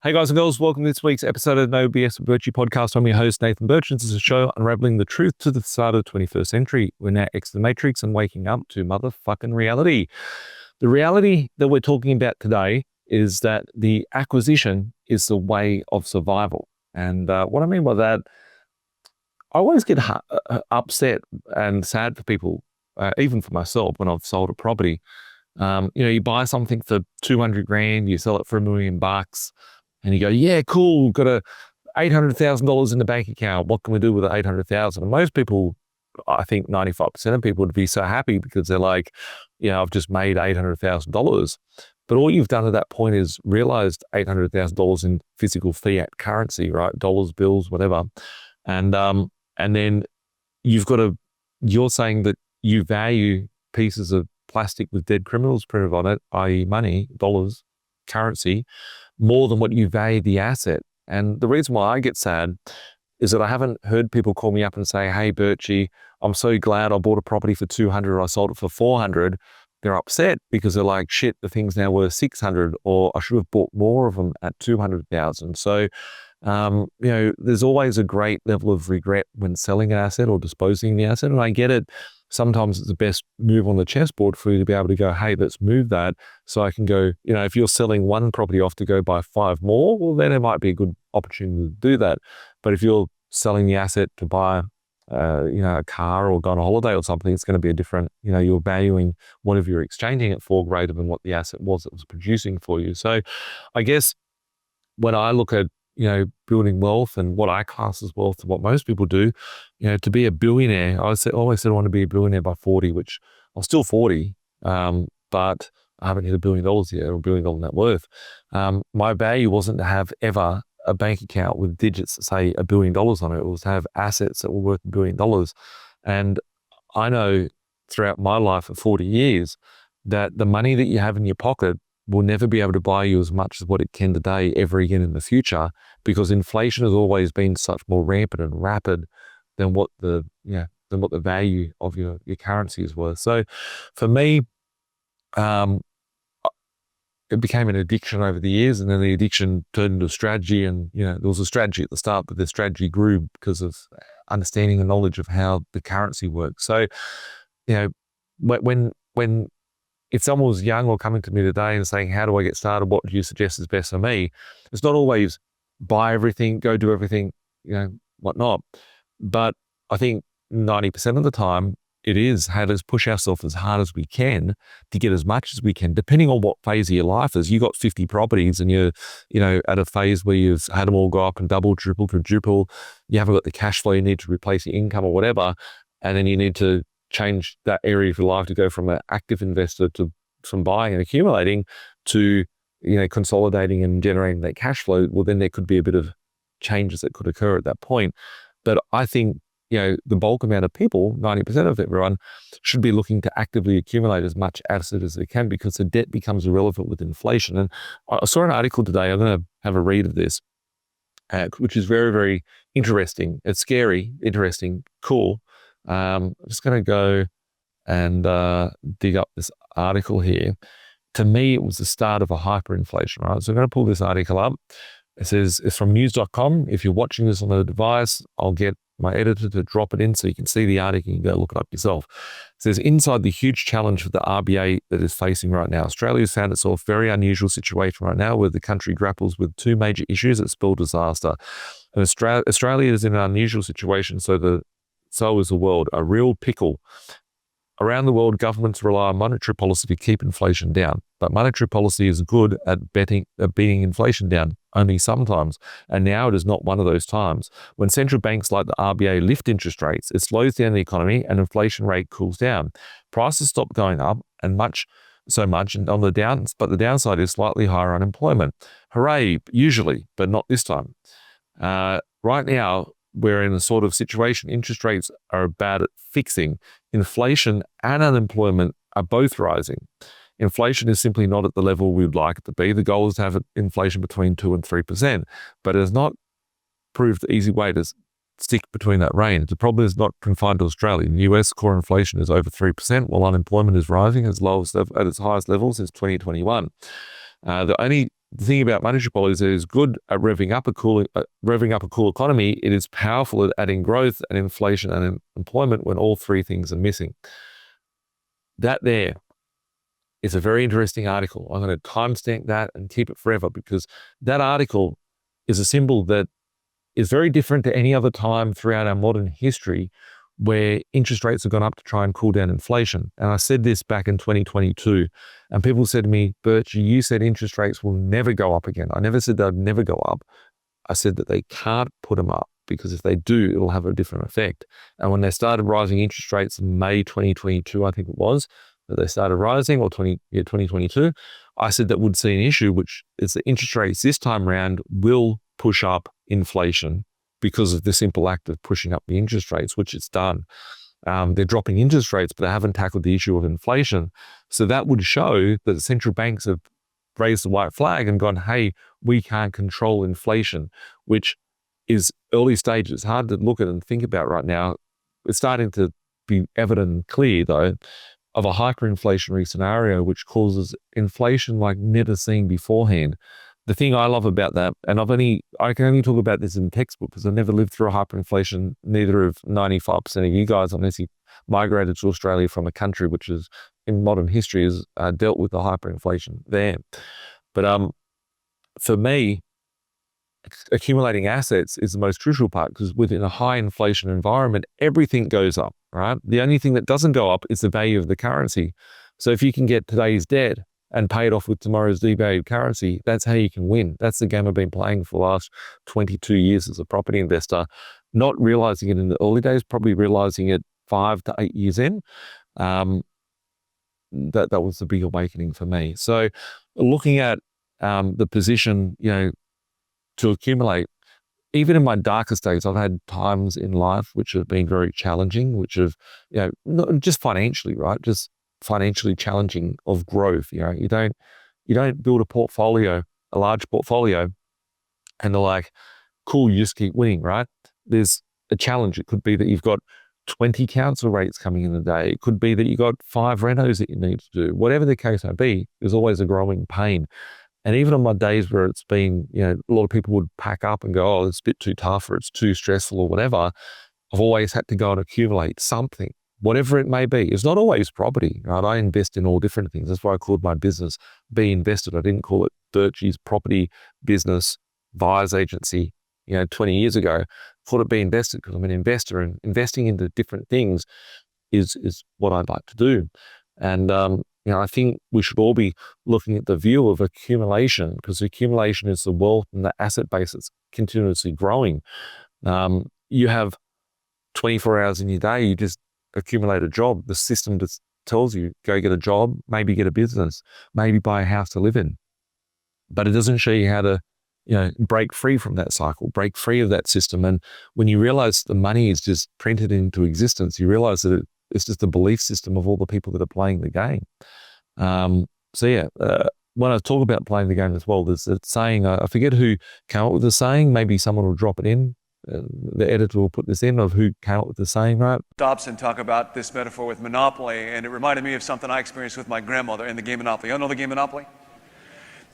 Hey guys and girls, welcome to this week's episode of No BS with Birchy podcast. I'm your host, Nathan Birch, and this is a show unraveling the truth to the start of the 21st century. We're now exiting the matrix and waking up to motherfucking reality. The reality that we're talking about today is that the acquisition is the way of survival. And what I mean by that, I always get upset and sad for people, even for myself, when I've sold a property. You buy something for 200 grand, you sell it for $1 million. And you go, yeah, cool, got a $800,000 in the bank account. What can we do with the $800,000? And most people, I think 95% of people would be so happy because they're like, I've just made $800,000. But all you've done at that point is realized $800,000 in physical fiat currency, right? Dollars, bills, whatever. And then you're saying that you value pieces of plastic with dead criminals printed on it, i.e. money, dollars, currency, more than what you value the asset. And the reason why I get sad is that I haven't heard people call me up and say, hey, Birchy, I'm so glad I bought a property for 200, I sold it for 400. They're upset because they're like, shit, the thing's now worth 600, or I should have bought more of them at 200,000. So, there's always a great level of regret when selling an asset or disposing of the asset. And I get it. Sometimes it's the best move on the chessboard for you to be able to go, hey, let's move that. So I can go, if you're selling one property off to go buy 5 more, well, then it might be a good opportunity to do that. But if you're selling the asset to buy, a car or go on a holiday or something, it's going to be a different, you're valuing whatever you're exchanging it for greater than what the asset was that was producing for you. So I guess when I look at, building wealth and what I class as wealth and what most people do, to be a billionaire, I always said I want to be a billionaire by 40, which I'm still 40, but I haven't hit $1 billion yet, or $1 billion net worth. My value wasn't to have ever a bank account with digits that say $1 billion on it. It was to have assets that were worth $1 billion. And I know throughout my life of 40 years that the money that you have in your pocket will never be able to buy you as much as what it can today ever again in the future, because inflation has always been such more rampant and rapid than what the value of your currency is worth. So for me, it became an addiction over the years, and then the addiction turned into a strategy. And there was a strategy at the start, but the strategy grew because of understanding the knowledge of how the currency works. So when if someone was young or coming to me today and saying, how do I get started? What do you suggest is best for me? It's not always buy everything, go do everything, whatnot. But I think 90% of the time it is, hey, let's push ourselves as hard as we can to get as much as we can, depending on what phase of your life is. You got 50 properties and you're, at a phase where you've had them all go up and double, triple, quadruple. You haven't got the cash flow you need to replace your income or whatever. And then you need to change that area of your life to go from an active investor to from buying and accumulating to, consolidating and generating that cash flow. Well, then there could be a bit of changes that could occur at that point. But I think, the bulk amount of people, 90% of everyone, should be looking to actively accumulate as much asset as they can, because the debt becomes irrelevant with inflation. And I saw an article today, I'm going to have a read of this, which is very, very interesting. It's scary, interesting, cool. I'm just going to go and dig up this article here. To me, it was the start of a hyperinflation, right? So I'm going to pull this article up. It says, it's from news.com. If you're watching this on a device, I'll get my editor to drop it in so you can see the article. You can go look it up yourself. It says, inside the huge challenge for the RBA that is facing right now, Australia has found itself a very unusual situation right now where the country grapples with 2 major issues that spell disaster. And Australia is in an unusual situation, so is the world, a real pickle. Around the world, governments rely on monetary policy to keep inflation down. But monetary policy is good at beating inflation down, only sometimes. And now it is not one of those times. When central banks like the RBA lift interest rates, it slows down the economy and inflation rate cools down. Prices stop going up so much, and but the downside is slightly higher unemployment. Hooray, usually, but not this time. Right now, we're in a sort of situation, interest rates are bad at fixing. Inflation and unemployment are both rising. Inflation is simply not at the level we'd like it to be. The goal is to have inflation between 2 and 3%, but it has not proved the easy way to stick between that range. The problem is not confined to Australia. In the US, core inflation is over 3%, while unemployment is rising at its highest level since 2021. The only the thing about monetary policy is it is good at revving up a cool economy. It is powerful at adding growth and inflation and employment when all three things are missing. That there is a very interesting article. I'm going to timestamp that and keep it forever, because that article is a symbol that is very different to any other time throughout our modern history where interest rates have gone up to try and cool down inflation. And I said this back in 2022, and people said to me, Birchy, you said interest rates will never go up again. I never said they'd never go up. I said that they can't put them up, because if they do, it'll have a different effect. And when they started rising interest rates in May 2022, I think it was, that they started rising, or 2022, I said that would see an issue, which is the interest rates this time around will push up inflation because of the simple act of pushing up the interest rates, which it's done. They're dropping interest rates, but they haven't tackled the issue of inflation. So that would show that the central banks have raised the white flag and gone, hey, we can't control inflation, which is early stages. It's hard to look at and think about right now. It's starting to be evident and clear, though, of a hyperinflationary scenario, which causes inflation like never seen beforehand. The thing I love about that, and I can only talk about this in textbook because I've never lived through a hyperinflation, neither of 95% of you guys, unless you migrated to Australia from a country which is, in modern history, has dealt with the hyperinflation there. But for me, accumulating assets is the most crucial part, because within a high inflation environment, everything goes up, right? The only thing that doesn't go up is the value of the currency. So if you can get today's debt and pay it off with tomorrow's devalued currency, that's how you can win. That's the game I've been playing for the last 22 years as a property investor, not realizing it in the early days, probably realizing it 5 to 8 years in. That was the big awakening for me. So looking at the position, to accumulate, even in my darkest days, I've had times in life which have been very challenging, which have, not just financially, right? Just financially challenging of growth. You don't build a large portfolio, and they're like, cool, you just keep winning, right? There's a challenge. It could be that you've got 20 council rates coming in a day. It could be that you got 5 renos that you need to do. Whatever the case may be, there's always a growing pain. And even on my days where it's been, a lot of people would pack up and go, oh, it's a bit too tough or it's too stressful or whatever, I've always had to go and accumulate something, whatever it may be. It's not always property, right? I invest in all different things. That's why I called my business B.Invested. I didn't call it Birchy's Property Business Buyers Agency, 20 years ago. I called it B.Invested because I'm an investor, and investing into different things is what I'd like to do. And, I think we should all be looking at the view of accumulation, because accumulation is the wealth and the asset base that's continuously growing. You have 24 hours in your day, you just accumulate a job. The system just tells you, go get a job, maybe get a business, maybe buy a house to live in. But it doesn't show you how to, break free from that cycle, break free of that system. And when you realize the money is just printed into existence, you realize that it's just a belief system of all the people that are playing the game. When I talk about playing the game as well, there's a saying, I forget who came up with the saying, maybe someone will drop it in. The editor will put this in of who came up with the saying, right? Dobson talk about this metaphor with Monopoly, and it reminded me of something I experienced with my grandmother in the game Monopoly. You know the game Monopoly?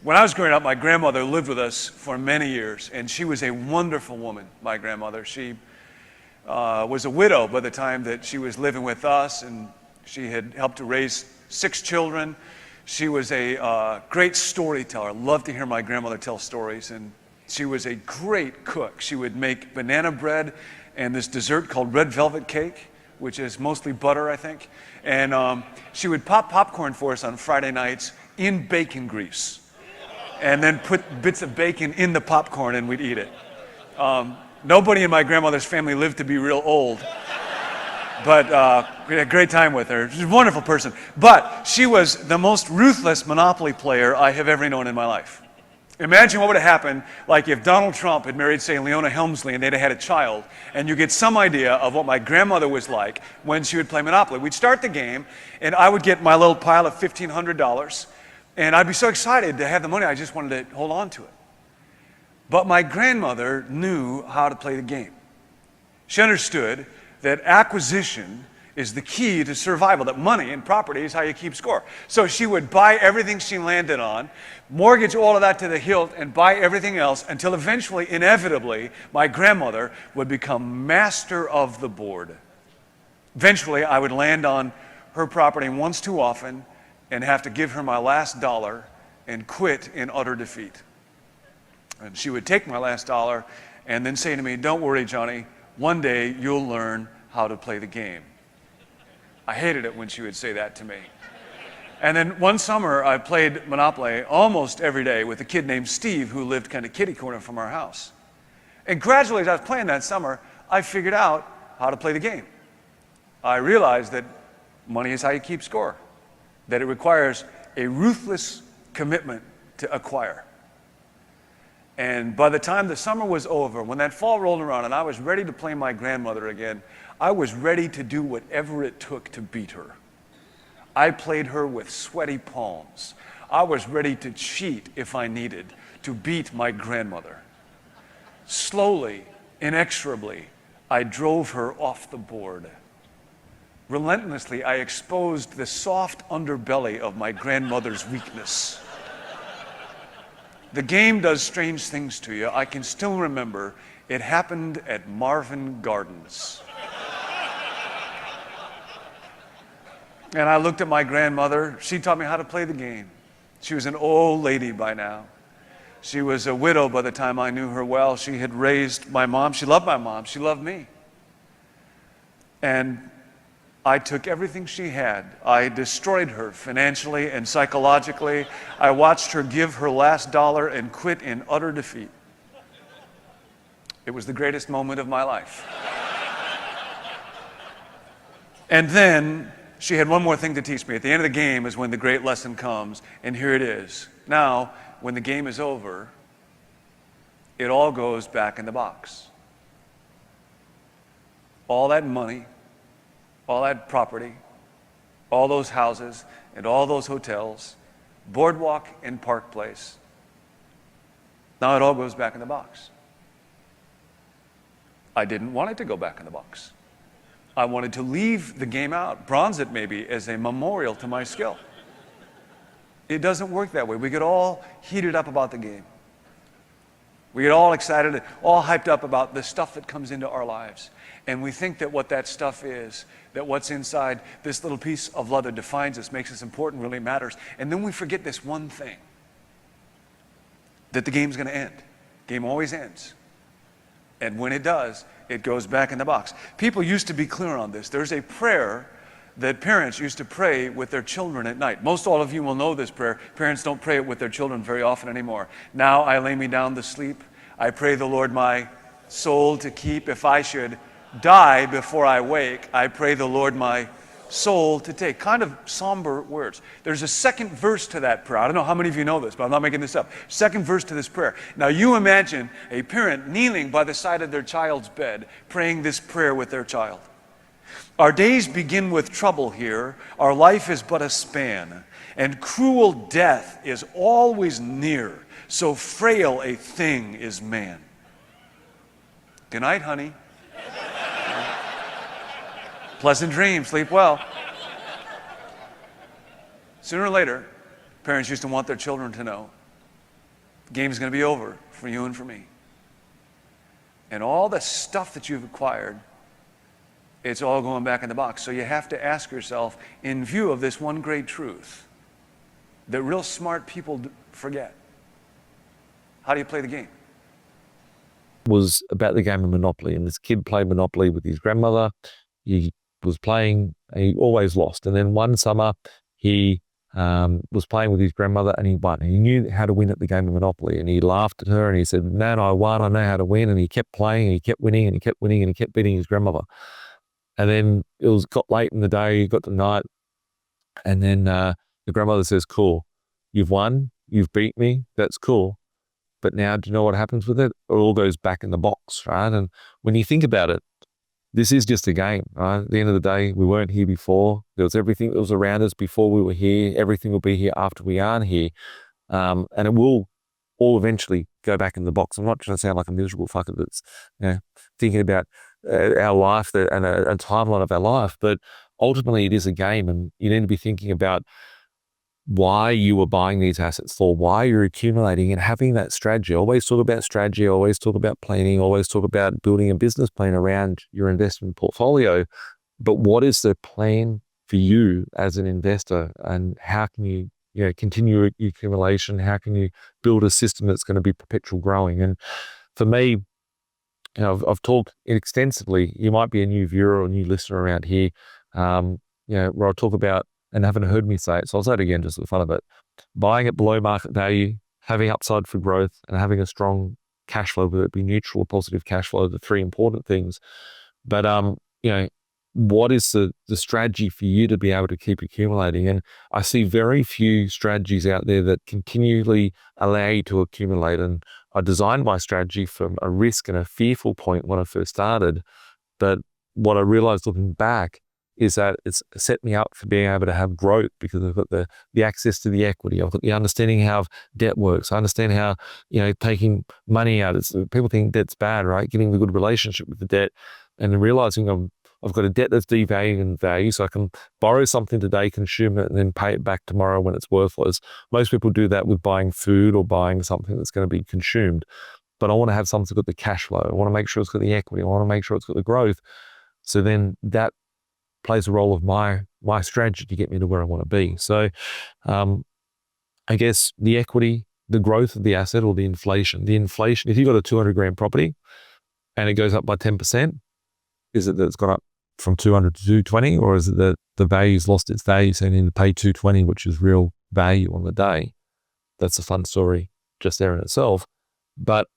When I was growing up, my grandmother lived with us for many years, and she was a wonderful woman, my grandmother. She was a widow by the time that she was living with us, and she had helped to raise 6 children. She was a great storyteller. I loved to hear my grandmother tell stories, and she was a great cook. She would make banana bread and this dessert called red velvet cake, which is mostly butter, I think. And she would pop popcorn for us on Friday nights in bacon grease, and then put bits of bacon in the popcorn, and we'd eat it. Nobody in my grandmother's family lived to be real old, but we had a great time with her. She's a wonderful person. But she was the most ruthless Monopoly player I have ever known in my life. Imagine what would have happened, like if Donald Trump had married, say, Leona Helmsley, and they'd have had a child, and you get some idea of what my grandmother was like when she would play Monopoly. We'd start the game, and I would get my little pile of $1,500, and I'd be so excited to have the money, I just wanted to hold on to it. But my grandmother knew how to play the game. She understood that acquisition is the key to survival, that money and property is how you keep score. So she would buy everything she landed on, mortgage all of that to the hilt, and buy everything else until eventually, inevitably, my grandmother would become master of the board. Eventually, I would land on her property once too often and have to give her my last dollar and quit in utter defeat. And she would take my last dollar and then say to me, "Don't worry, Johnny, one day you'll learn how to play the game." I hated it when she would say that to me. And then one summer, I played Monopoly almost every day with a kid named Steve who lived kind of kitty corner from our house. And gradually, as I was playing that summer, I figured out how to play the game. I realized that money is how you keep score, that it requires a ruthless commitment to acquire. And by the time the summer was over, when that fall rolled around and I was ready to play my grandmother again, I was ready to do whatever it took to beat her. I played her with sweaty palms. I was ready to cheat if I needed to beat my grandmother. Slowly, inexorably, I drove her off the board. Relentlessly, I exposed the soft underbelly of my grandmother's weakness. The game does strange things to you. I can still remember it happened at Marvin Gardens. And I looked at my grandmother. She taught me how to play the game. She was an old lady by now. She was a widow by the time I knew her well. She had raised my mom. She loved my mom. She loved me. And I took everything she had. I destroyed her financially and psychologically. I watched her give her last dollar and quit in utter defeat. It was the greatest moment of my life. And then she had one more thing to teach me. At the end of the game is when the great lesson comes, and here it is. Now, when the game is over, it all goes back in the box. All that money, all that property, all those houses, and all those hotels, Boardwalk and Park Place. Now it all goes back in the box. I didn't want it to go back in the box. I wanted to leave the game out, bronze it maybe as a memorial to my skill. It doesn't work that way. We get all heated up about the game. We get all excited, all hyped up about the stuff that comes into our lives. And we think that what that stuff is, that what's inside this little piece of leather defines us, makes us important, really matters. And then we forget this one thing, that the game's going to end. Game always ends. And when it does, it goes back in the box. People used to be clear on this. There's a prayer that parents used to pray with their children at night. Most all of you will know this prayer. Parents don't pray it with their children very often anymore. Now I lay me down to sleep. I pray the Lord my soul to keep. If I should die before I wake, I pray the Lord my soul to take. Kind of somber words. There's a second verse to that prayer. I don't know how many of you know this, but I'm not making this up. Second verse to this prayer. Now you imagine a parent kneeling by the side of their child's bed, praying this prayer with their child. Our days begin with trouble here. Our life is but a span, and cruel death is always near. So frail a thing is man. Good night, honey. Pleasant dreams, sleep well. Sooner or later, parents used to want their children to know the game is going to be over for you and for me. And all the stuff that you've acquired, it's all going back in the box. So you have to ask yourself, in view of this one great truth that real smart people forget, how do you play the game? Was about the game of Monopoly, and this kid played Monopoly with his grandmother. He was playing, he always lost. And then one summer, he was playing with his grandmother and he won. He knew how to win at the game of Monopoly, and he laughed at her and he said, "Man, I won, I know how to win." And he kept playing and he kept winning and he kept winning and he kept beating his grandmother. And then got late in the day, got to night, and then the grandmother says, "Cool, you've won, you've beat me, that's cool. But now, do you know what happens with it? It all goes back in the box," right? And when you think about it, this is just a game, right? At the end of the day, we weren't here before. There was everything that was around us before we were here. Everything will be here after we aren't here. And it will all eventually go back in the box. I'm not trying to sound like a miserable fucker that's thinking about our life and a timeline of our life, but ultimately it is a game, and you need to be thinking about why you were buying these assets for, why you're accumulating, and having that strategy. Always talk about strategy, always talk about planning, always talk about building a business plan around your investment portfolio. But what is the plan for you as an investor, and how can you continue your accumulation? How can you build a system that's going to be perpetual growing? And for me, I've talked extensively. You might be a new viewer or a new listener around here, where I talk about, and haven't heard me say it, so I'll say it again just for the fun of it. Buying it below market value, having upside for growth, and having a strong cash flow, whether it be neutral or positive cash flow, are the three important things. But what is the strategy for you to be able to keep accumulating? And I see very few strategies out there that continually allow you to accumulate. And I designed my strategy from a risk and a fearful point when I first started. But what I realized looking back is that it's set me up for being able to have growth, because I've got the access to the equity. I've got the understanding how debt works. I understand how, taking money out, people think debt's bad, right? Getting the good relationship with the debt, and realizing I've got a debt that's devaluing in value, so I can borrow something today, consume it, and then pay it back tomorrow when it's worthless. Most people do that with buying food or buying something that's going to be consumed. But I want to have something that's got the cash flow. I want to make sure it's got the equity. I want to make sure it's got the growth. So then that plays a role of my strategy to get me to where I want to be. So I guess the equity, the growth of the asset, or the inflation. The inflation, if you've got a 200 grand property and it goes up by 10%, is it that it's gone up from 200 to 220, or is it that the value's lost its value, so you need to pay 220, which is real value on the day? That's a fun story just there in itself. But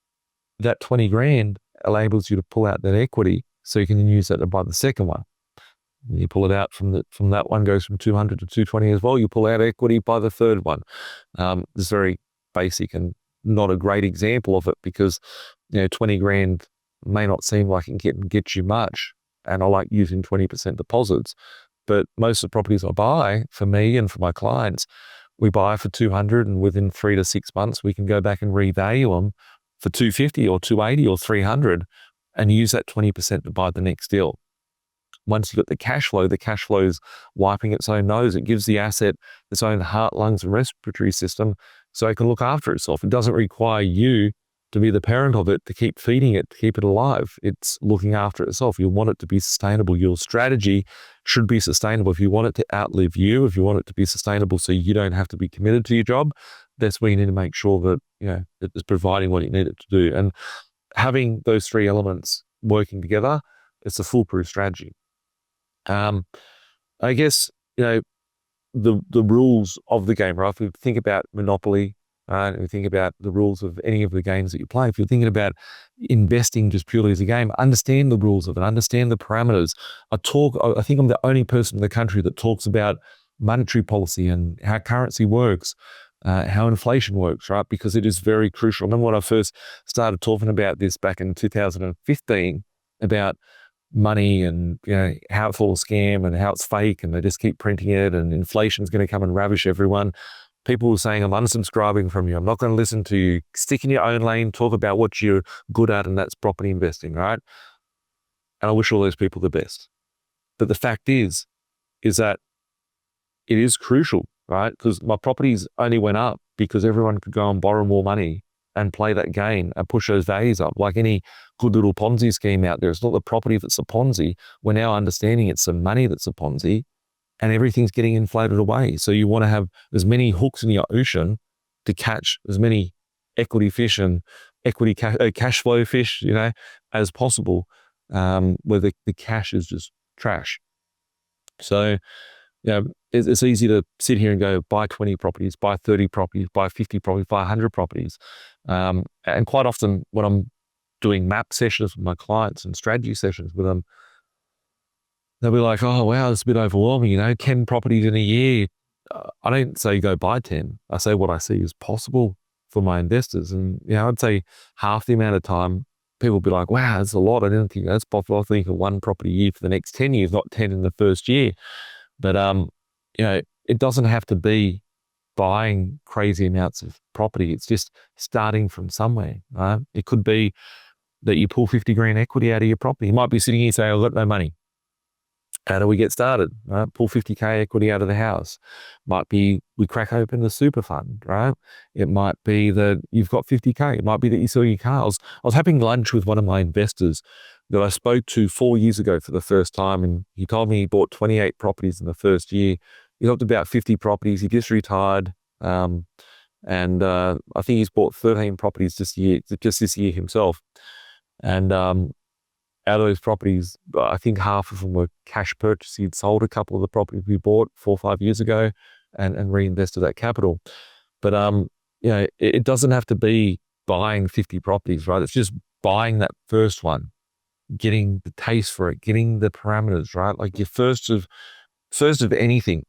that 20 grand enables you to pull out that equity, so you can then use that to buy the second one. You pull it out from that one, goes from 200 to 220 as well. You pull out equity, buy the third one. It's very basic and not a great example of it, because 20 grand may not seem like it can get you much, and I like using 20% deposits. But most of the properties I buy, for me and for my clients, we buy for 200, and within 3 to 6 months we can go back and revalue them for 250 or 280 or 300, and use that 20% to buy the next deal. Once you've got the cash flow is wiping its own nose. It gives the asset its own heart, lungs, and respiratory system, so it can look after itself. It doesn't require you to be the parent of it, to keep feeding it, to keep it alive. It's looking after itself. You want it to be sustainable. Your strategy should be sustainable. If you want it to outlive you, if you want it to be sustainable so you don't have to be committed to your job, that's where you need to make sure that it's providing what you need it to do. And having those three elements working together, it's a foolproof strategy. I guess, the rules of the game, right? If we think about Monopoly, and we think about the rules of any of the games that you play, if you're thinking about investing just purely as a game, understand the rules of it, understand the parameters. I think I'm the only person in the country that talks about monetary policy and how currency works, how inflation works, right? Because it is very crucial. I remember when I first started talking about this back in 2015, about money and how it's all a scam and how it's fake and they just keep printing it and inflation's going to come and ravish everyone. People were saying, I'm unsubscribing from you. I'm not going to listen to you. Stick in your own lane, talk about what you're good at, and that's property investing, right? And I wish all those people the best. But the fact is that it is crucial, right? Because my properties only went up because everyone could go and borrow more money and play that game and push those values up. Like any good little Ponzi scheme out there, it's not the property that's a Ponzi. We're now understanding it's the money that's a Ponzi, and everything's getting inflated away. So you want to have as many hooks in your ocean to catch as many equity fish and equity cash flow fish, as possible, where the cash is just trash. So, it's easy to sit here and go buy 20 properties, buy 30 properties, buy 50 properties, buy 100 properties. And quite often when I'm doing map sessions with my clients and strategy sessions with them, they'll be like, oh, wow, it's a bit overwhelming, 10 properties in a year. I don't say go buy 10. I say what I see is possible for my investors. And, I'd say half the amount of time people will be like, wow, that's a lot. I didn't think that's possible. I think of one property a year for the next 10 years, not 10 in the first year. But, it doesn't have to be buying crazy amounts of property. It's just starting from somewhere, right? It could be that you pull 50 grand equity out of your property. You might be sitting here saying, I've got no money. How do we get started? Right? Pull 50K equity out of the house. Might be we crack open the super fund, right? It might be that you've got 50K. It might be that you sell your car. I was having lunch with one of my investors that I spoke to 4 years ago for the first time, and he told me he bought 28 properties in the first year. He got about 50 properties. He just retired. And I think he's bought 13 properties just this year himself. And out of those properties, I think half of them were cash purchase. He'd sold a couple of the properties we bought 4 or 5 years ago and reinvested that capital. But it doesn't have to be buying 50 properties, right? It's just buying that first one, getting the taste for it, getting the parameters, right? Like your first of anything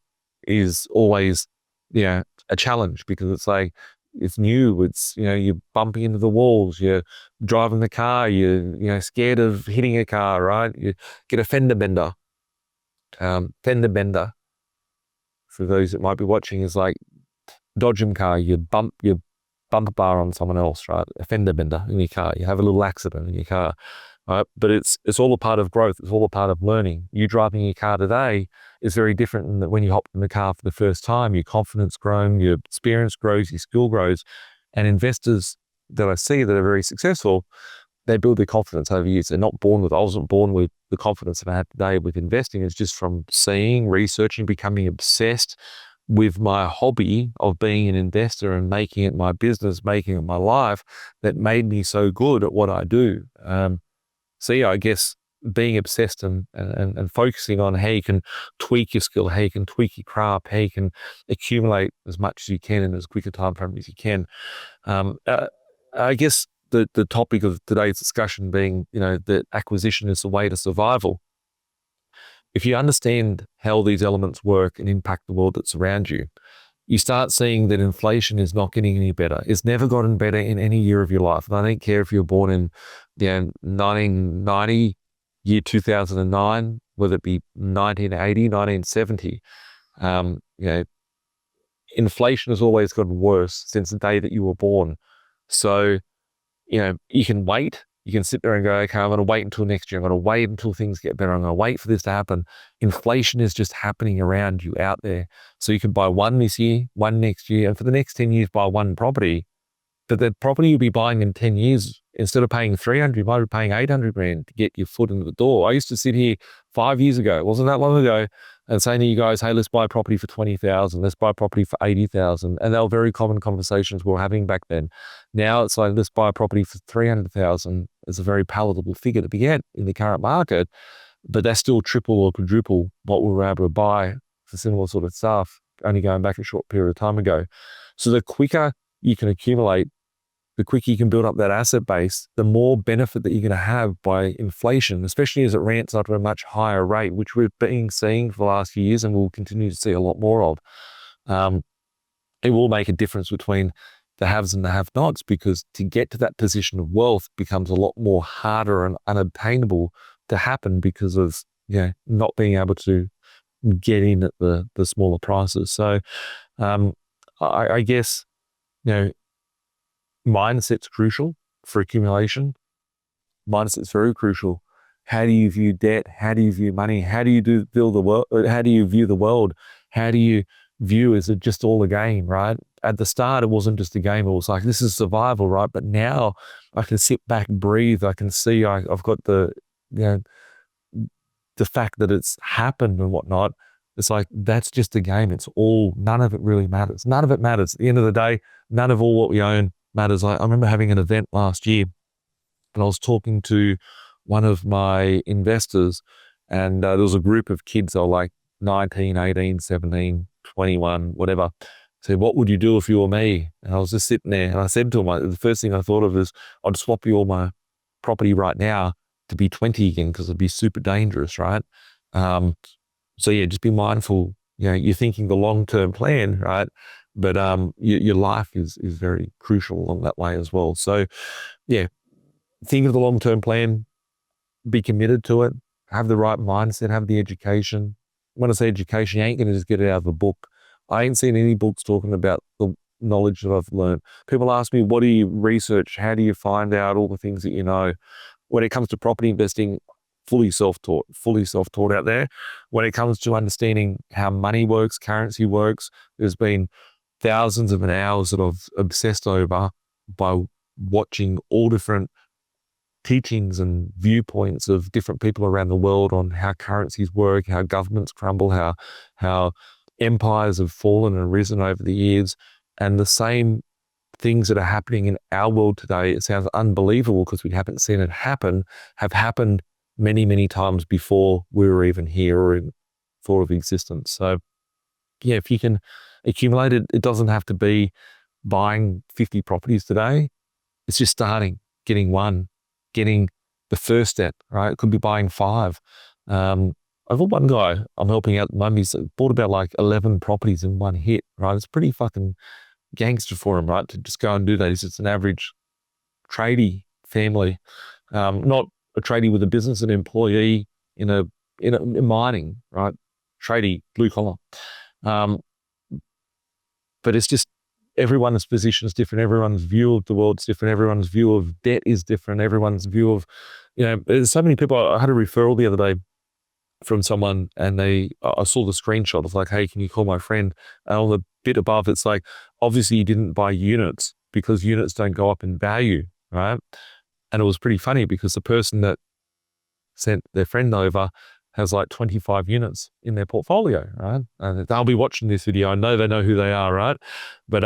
is always, a challenge, because it's like, it's new. It's, you're bumping into the walls, you're driving the car, you're scared of hitting a car, right? You get a fender bender. Fender bender, for those that might be watching, is like dodgem car. You bump your bumper bar on someone else, right? A fender bender in your car. You have a little accident in your car, right? But it's all a part of growth. It's all a part of learning. You driving your car today is very different than when you hopped in the car for the first time. Your confidence grows, your experience grows, your skill grows. And investors that I see that are very successful, they build their confidence over years. They're not born with, I wasn't born with the confidence that I have today with investing. It's just from seeing, researching, becoming obsessed with my hobby of being an investor and making it my business, making it my life, that made me so good at what I do. So yeah, I guess being obsessed and focusing on how you can tweak your skill, how you can tweak your craft, how you can accumulate as much as you can in as quick a time frame as you can. I guess the topic of today's discussion being, that acquisition is the way to survival. If you understand how these elements work and impact the world that's around you, you start seeing that inflation is not getting any better. It's never gotten better in any year of your life. And I don't care if you're born in 1990, year 2009, whether it be 1980, 1970. Inflation has always gotten worse since the day that you were born. So, you can wait. You can sit there and go, okay, I'm going to wait until next year. I'm going to wait until things get better. I'm going to wait for this to happen. Inflation is just happening around you out there. So you can buy one this year, one next year, and for the next 10 years, buy one property. But the property you'll be buying in 10 years, instead of paying 300, you might be paying 800 grand to get your foot into the door. I used to sit here 5 years ago, it wasn't that long ago, and saying to you guys, hey, let's buy property for 20,000, let's buy property for 80,000. And they were very common conversations we were having back then. Now it's like, let's buy a property for 300,000. It's a very palatable figure to be at in the current market, but that's still triple or quadruple what we were able to buy for similar sort of stuff, only going back a short period of time ago. So the quicker you can accumulate, the quicker you can build up that asset base, the more benefit that you're going to have by inflation, especially as it ramps up at a much higher rate, which we've been seeing for the last few years and we'll continue to see a lot more of. It will make a difference between the haves and the have-nots, because to get to that position of wealth becomes a lot more harder and unobtainable to happen because of not being able to get in at the smaller prices. So I guess mindset's crucial for accumulation. Mindset's very crucial. How do you view debt? How do you view money? How do you build the world? How do you view the world? How do you view, is it just all a game, right? At the start, it wasn't just a game. It was like, this is survival, right? But now I can sit back, breathe. I can see I've got the fact that it's happened and whatnot. It's like, that's just a game. It's all, none of it really matters. None of it matters. At the end of the day, none of all what we own matters. I remember having an event last year and I was talking to one of my investors, and there was a group of kids. They were like 19, 18, 17, 21, whatever. So what would you do if you were me? And I was just sitting there and I said to him, the first thing I thought of is, I'd swap you all my property right now to be 20 again, because it'd be super dangerous, right? So yeah, just be mindful. You're thinking the long-term plan, right? But your life is very crucial along that way as well. So yeah, think of the long-term plan, be committed to it, have the right mindset, have the education. When I say education, you ain't going to just get it out of a book. I ain't seen any books talking about the knowledge that I've learned. People ask me, what do you research? How do you find out all the things that you know? When it comes to property investing, fully self-taught out there. When it comes to understanding how money works, currency works, there's been thousands of hours that I've obsessed over by watching all different teachings and viewpoints of different people around the world on how currencies work, how governments crumble, how empires have fallen and risen over the years. And the same things that are happening in our world today, it sounds unbelievable because we haven't seen it happen, have happened many, many times before we were even here or in thought of existence. So yeah, if you can accumulate it, it doesn't have to be buying 50 properties today. It's just starting, getting one, getting the first step, right? It could be buying 5. I've got one guy I'm helping out at the moment. He's bought about like 11 properties in one hit, right? It's pretty fucking gangster for him, right? To just go and do that. He's just an average tradie family, not a tradie with a business, an employee in mining, right? Tradie, blue collar. But it's just everyone's position is different. Everyone's view of the world's different. Everyone's view of debt is different. Everyone's view of, there's so many people. I had a referral the other day from someone and I saw the screenshot. It's like, hey, can you call my friend? And on the bit above, it's like, obviously you didn't buy units because units don't go up in value, right? And it was pretty funny because the person that sent their friend over has like 25 units in their portfolio, right? And they'll be watching this video. I know they know who they are, right? But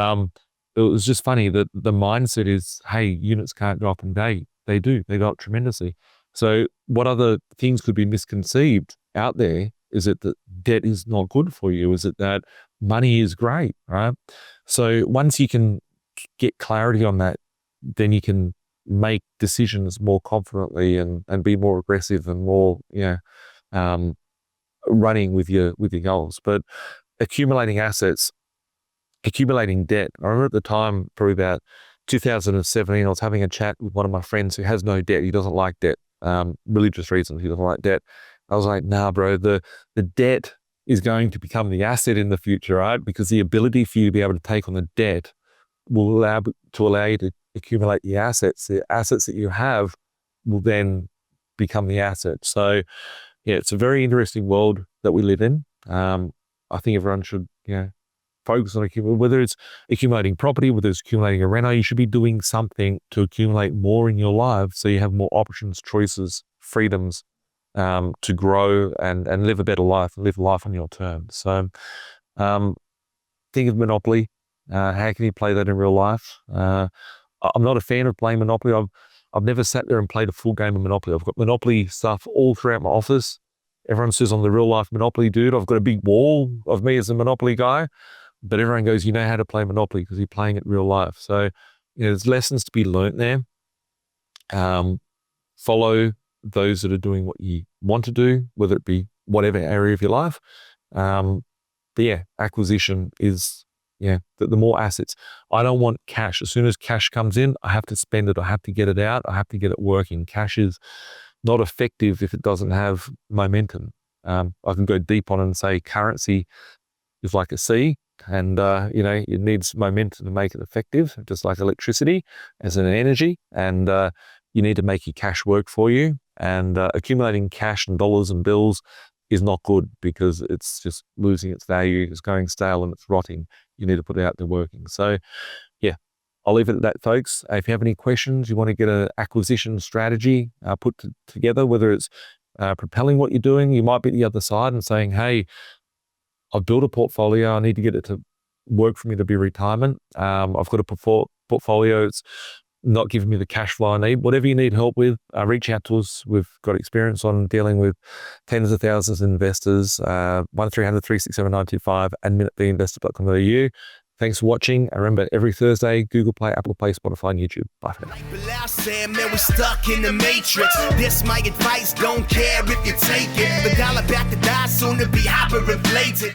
it was just funny that the mindset is, hey, units can't go up in value. They do. They go up tremendously. So what other things could be misconceived out there? Is it that debt is not good for you? Is it that money is great, right? So once you can get clarity on that, then you can make decisions more confidently and be more aggressive and more, running with your goals. But accumulating assets, accumulating debt. I remember at the time, probably about 2017, I was having a chat with one of my friends who has no debt. He doesn't like debt, religious reasons. He doesn't like debt. I was like, nah, bro, the debt is going to become the asset in the future, right? Because the ability for you to be able to take on the debt will allow you to accumulate the assets. The assets that you have will then become the asset. So yeah, it's a very interesting world that we live in. I think everyone should, focus on accumulating, whether it's accumulating property, whether it's accumulating a reno, you should be doing something to accumulate more in your life so you have more options, choices, freedoms, to grow and live a better life, live life on your terms. So think of Monopoly. How can you play that in real life? I'm not a fan of playing Monopoly. I've never sat there and played a full game of Monopoly. I've got Monopoly stuff all throughout my office. Everyone says I'm the real life Monopoly dude. I've got a big wall of me as a Monopoly guy, but everyone goes, you know how to play Monopoly because you're playing it in real life. So there's lessons to be learnt there. Follow those that are doing what you want to do, whether it be whatever area of your life. But yeah, acquisition is, the more assets. I don't want cash. As soon as cash comes in, I have to spend it. I have to get it out. I have to get it working. Cash is not effective if it doesn't have momentum. I can go deep on it and say currency is like a sea and, it needs momentum to make it effective, just like electricity as an energy. And you need to make your cash work for you. And accumulating cash and dollars and bills is not good because it's just losing its value. It's going stale and it's rotting. You need to put it out there working. So yeah, I'll leave it at that, folks. If you have any questions, you want to get an acquisition strategy put together, whether it's propelling what you're doing, you might be at the other side and saying, hey, I've built a portfolio. I need to get it to work for me to be retirement. I've got a portfolio. It's not giving me the cash flow I need. Whatever you need help with, reach out to us. We've got experience on dealing with tens of thousands of investors. 1-300-367-925 admin at B.Invested.com.au. Thanks for watching. And remember, every Thursday, Google Play, Apple Play, Spotify, and YouTube. Bye for now. Saying, man, we're stuck in the matrix. This my advice, don't care if you take it. The dollar back to die, soon to be hyperinflated.